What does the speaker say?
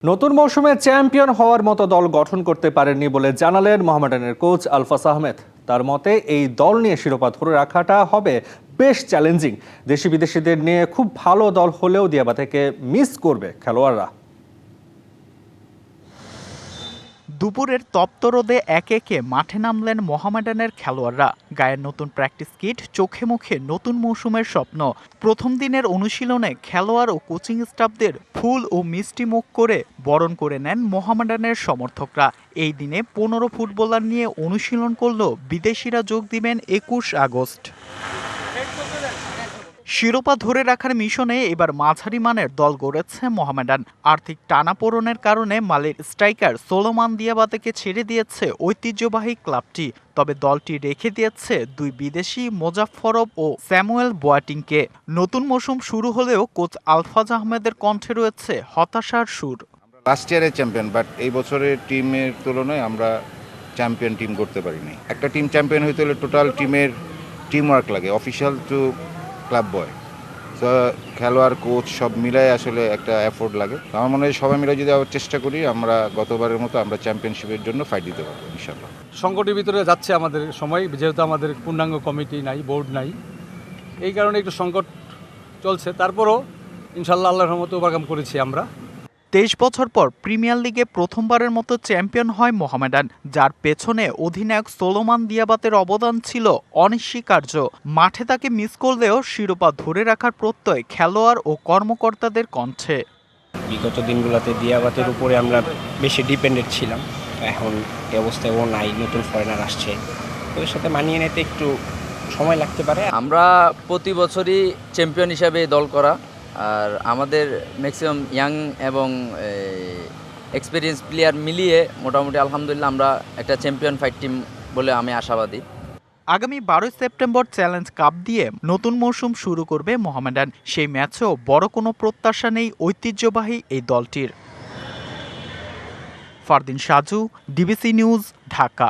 নতুন মৌসুমে চ্যাম্পিয়ন হওয়ার মতো দল গঠন করতে পারেননি বলে জানালেন মোহামেডানের কোচ আলফাজ আহমেদ। তার মতে এই দল নিয়ে শিরোপা ধরে রাখাটা হবে বেশ চ্যালেঞ্জিং। দেশি বিদেশিদের নিয়ে খুব ভালো দল হলেও দিয়াবা থেকে মিস করবে খেলোয়াড়রা। দুপুরের তপ্ত রোদে একে একে মাঠে নামলেন মোহামেডানের খেলোয়াড়রা। গায়ের নতুন প্র্যাকটিস কিট, চোখে মুখে নতুন মৌসুমের স্বপ্ন। প্রথম দিনের অনুশীলনে খেলোয়াড় ও কোচিং স্টাফদের ফুল ও মিষ্টি মুখ করে বরণ করে নেন মোহামেডানের সমর্থকরা। এই দিনে 15 ফুটবলার নিয়ে অনুশীলন করলেও বিদেশিরা যোগ দিবেন 21 আগস্ট। শিরোপা ধরে রাখার মিশনে এবার মাঝারি মানের দল গড়েছে মোহামেডান। আর্থিক টানাপোড়েনের কারণে মালির স্ট্রাইকার সোলোমান দিয়াবাতেকে ছেড়ে দিয়েছে ঐতিহ্যবাহী ক্লাবটি। তবে দলটি রেখে দিয়েছে দুই বিদেশি মোজাফফরভ ও স্যামুয়েল বোয়াটিংকে। নতুন মৌসুম শুরু হলেও কোচ আলফাজ আহমেদের কণ্ঠে রয়েছে হতাশার সুর। লাস্ট ইয়ারের চ্যাম্পিয়ন, বাট এই বছরের টিমের তুলনায় আমরা চ্যাম্পিয়ন টিম করতে পারিনি। একটা টিম চ্যাম্পিয়ন হইতে হলে টোটাল টিমের টিম ওয়ার্ক লাগে, অফিসিয়াল টু ক্লাব বয়। তো খেলোয়াড়, কোচ সব মিলাই আসলে একটা এফোর্ট লাগে। আমার মনে হয় সবাই মিলে যদি আবার চেষ্টা করি, আমরা গতবারের মতো আমরা চ্যাম্পিয়নশিপের জন্য ফাইট দিতে পারবো ইনশাল্লাহ। সংকটের ভিতরে যাচ্ছে আমাদের সময়, যেহেতু আমাদের পূর্ণাঙ্গ কমিটি নাই, বোর্ড নাই, এই কারণে একটু সংকট চলছে। তারপরও ইনশাল্লাহ আল্লাহর রহমতে ওভারকাম করেছি আমরা। 23 বছর পর প্রিমিয়ার লিগে প্রথমবারের মতো চ্যাম্পিয়ন হয় মোহামেডান, যার পেছনে অধিনায়ক সোলোমান দিয়াবাতের অবদান ছিল অনস্বীকার্য। মাঠে তাকে মিস করলেও শিরোপা ধরে রাখার প্রত্যয় খেলোয়াড় ও কর্মকর্তাদের কণ্ঠে। বিগত দিনগুলোতে দিয়াবাতের উপরে আমরা বেশি ডিপেন্ডেন্ট ছিলাম। এখন এই অবস্থায় ও নাই, নতুন ফরেনার আসছে, ওদের সাথে মানিয়ে নিতে একটু সময় লাগতে পারে। আমরা প্রতি বছরই চ্যাম্পিয়ন হিসাবে দল করা, আর আমাদের ম্যাক্সিমাম ইয়াং এবং এক্সপিরিয়েন্স প্লেয়ার মিলিয়ে মোটামুটি আলহামদুলিল্লাহ আমরা একটা চ্যাম্পিয়ন ফাইট টিম বলে আমি আশাবাদী। আগামী 12 সেপ্টেম্বর চ্যালেঞ্জ কাপ দিয়ে নতুন মৌসুম শুরু করবে মোহামেডান। সেই ম্যাচেও বড় কোনো প্রত্যাশা নেই ঐতিহ্যবাহী এই দলটির। Fardin Saju, DBC news, Dhaka.